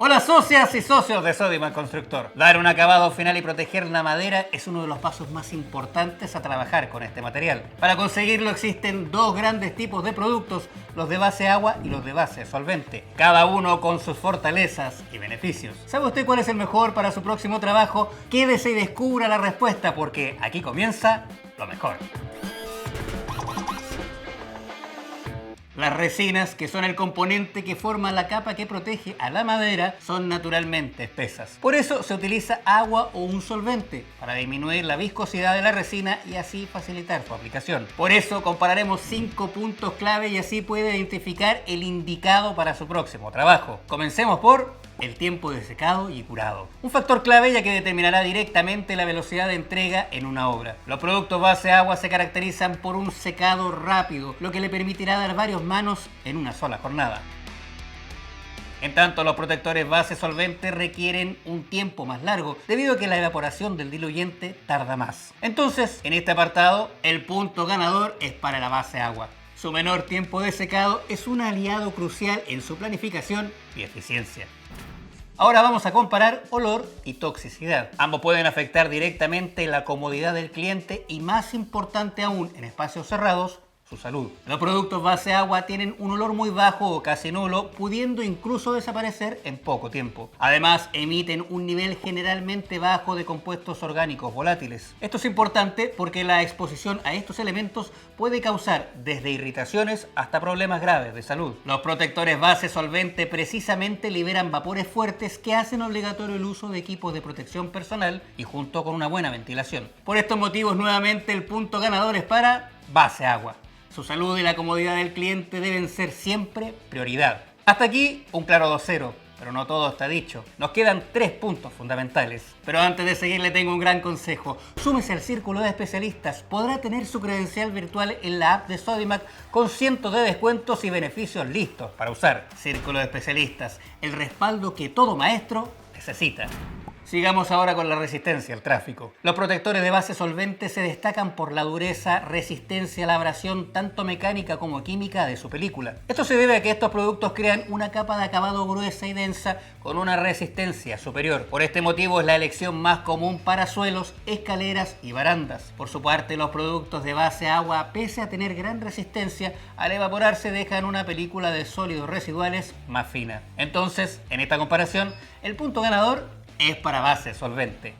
Hola socias y socios de Sodimac Constructor. Dar un acabado final y proteger la madera es uno de los pasos más importantes a trabajar con este material. Para conseguirlo existen dos grandes tipos de productos, los de base agua y los de base solvente, cada uno con sus fortalezas y beneficios. ¿Sabe usted cuál es el mejor para su próximo trabajo? Quédese y descubra la respuesta porque aquí comienza lo mejor. Las resinas, que son el componente que forma la capa que protege a la madera, son naturalmente espesas. Por eso se utiliza agua o un solvente para disminuir la viscosidad de la resina y así facilitar su aplicación. Por eso compararemos 5 puntos clave y así puede identificar el indicado para su próximo trabajo. Comencemos por el tiempo de secado y curado. Un factor clave ya que determinará directamente la velocidad de entrega en una obra. Los productos base agua se caracterizan por un secado rápido, lo que le permitirá dar varios manos en una sola jornada. En tanto, los protectores base solvente requieren un tiempo más largo, debido a que la evaporación del diluyente tarda más. Entonces, en este apartado, el punto ganador es para la base agua. Su menor tiempo de secado es un aliado crucial en su planificación y eficiencia. Ahora vamos a comparar olor y toxicidad. Ambos pueden afectar directamente la comodidad del cliente y, más importante aún, en espacios cerrados, su salud. Los productos base agua tienen un olor muy bajo o casi nulo, pudiendo incluso desaparecer en poco tiempo. Además, emiten un nivel generalmente bajo de compuestos orgánicos volátiles. Esto es importante porque la exposición a estos elementos puede causar desde irritaciones hasta problemas graves de salud. Los protectores base solvente precisamente liberan vapores fuertes que hacen obligatorio el uso de equipos de protección personal y junto con una buena ventilación. Por estos motivos, nuevamente el punto ganador es para base agua. Su salud y la comodidad del cliente deben ser siempre prioridad. Hasta aquí un claro 2-0, pero no todo está dicho. Nos quedan 3 puntos fundamentales. Pero antes de seguir le tengo un gran consejo. Súmese al círculo de especialistas. Podrá tener su credencial virtual en la app de Sodimac con cientos de descuentos y beneficios listos para usar. Círculo de especialistas, el respaldo que todo maestro necesita. Sigamos ahora con la resistencia al tráfico. Los protectores de base solvente se destacan por la dureza, resistencia a la abrasión tanto mecánica como química de su película. Esto se debe a que estos productos crean una capa de acabado gruesa y densa con una resistencia superior. Por este motivo es la elección más común para suelos, escaleras y barandas. Por su parte, los productos de base agua, pese a tener gran resistencia, al evaporarse dejan una película de sólidos residuales más fina. Entonces, en esta comparación, el punto ganador es para base solvente.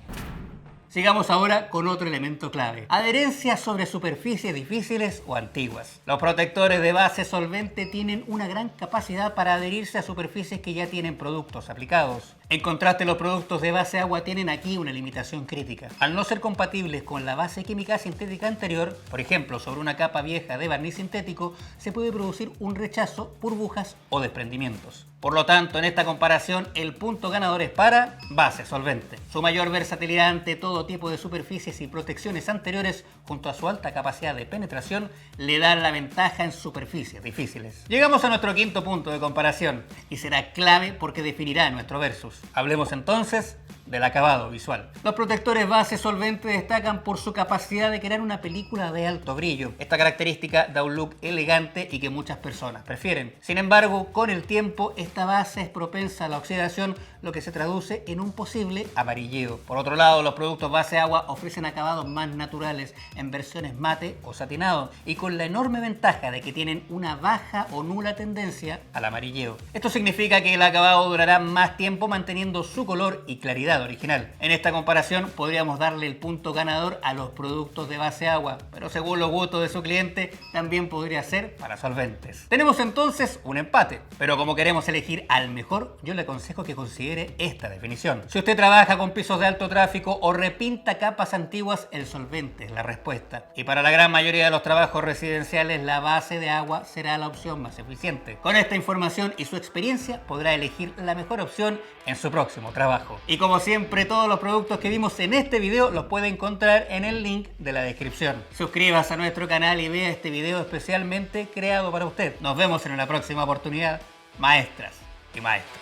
Sigamos ahora con otro elemento clave. Adherencia sobre superficies difíciles o antiguas. Los protectores de base solvente tienen una gran capacidad para adherirse a superficies que ya tienen productos aplicados. En contraste, los productos de base agua tienen aquí una limitación crítica. Al no ser compatibles con la base química sintética anterior, por ejemplo, sobre una capa vieja de barniz sintético, se puede producir un rechazo, burbujas o desprendimientos. Por lo tanto, en esta comparación, el punto ganador es para base solvente. Su mayor versatilidad ante todo tipo de superficies y protecciones anteriores, junto a su alta capacidad de penetración, le dan la ventaja en superficies difíciles. Llegamos a nuestro quinto punto de comparación y será clave porque definirá nuestro versus. Hablemos entonces del acabado visual. Los protectores base solvente destacan por su capacidad de crear una película de alto brillo. Esta característica da un look elegante y que muchas personas prefieren. Sin embargo, con el tiempo, esta base es propensa a la oxidación, lo que se traduce en un posible amarilleo. Por otro lado, los productos base agua ofrecen acabados más naturales en versiones mate o satinado y con la enorme ventaja de que tienen una baja o nula tendencia al amarilleo. Esto significa que el acabado durará más tiempo manteniendo su color y claridad original. En esta comparación podríamos darle el punto ganador a los productos de base agua, pero según los gustos de su cliente también podría ser para solventes. Tenemos entonces un empate, pero como queremos elegir al mejor, yo le aconsejo que considere esta definición. Si usted trabaja con pisos de alto tráfico o repinta capas antiguas, el solvente es la respuesta. Y para la gran mayoría de los trabajos residenciales, la base de agua será la opción más eficiente. Con esta información y su experiencia podrá elegir la mejor opción en su próximo trabajo. Y como siempre, todos los productos que vimos en este video los puede encontrar en el link de la descripción. Suscríbase a nuestro canal y vea este video especialmente creado para usted. Nos vemos en una próxima oportunidad, maestras y maestros.